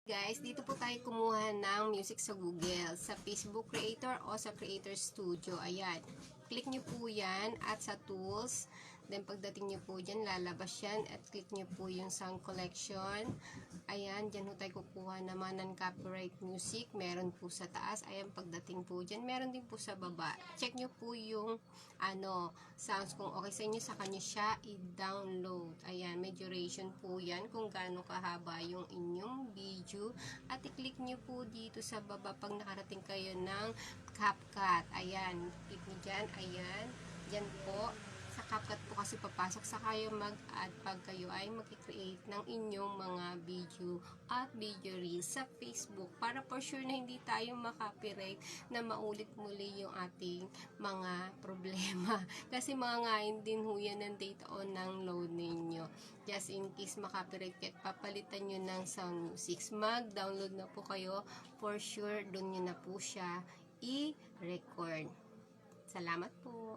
Guys, dito po tayo kumuha ng music sa Google, sa Facebook Creator o sa Creator Studio. Ayan. Click nyo po yan at sa Tools. Then, pagdating nyo po dyan, lalabas yan at click nyo po yung Sound Collection. Ayan, dyan po tayo kukuha naman ng copyright music. Meron po sa taas. Ayan, pagdating po dyan, meron din po sa baba. Check nyo po yung sounds kung okay sa inyo, saka nyo siya i-download. Ayan, may duration po yan kung gaano kahaba yung inyong video. At i-click nyo po dito sa baba pag nakarating kayo ng CapCut. Ayan, click nyo dyan. Ayan, dyan po. Sa CapCut po kasi papasok sa kayo mag-add pag kayo ay mag-create ng inyong mga video at video reels sa Facebook para for sure na hindi tayo makapiright na maulit muli yung ating mga problema. Kasi mga ngayon din ho yan ng data on ng load ninyo. Just in case makapiright kahit papalitan nyo ng sound music. Mag-download na po kayo. For sure, doon nyo na po siya i-record. Salamat po.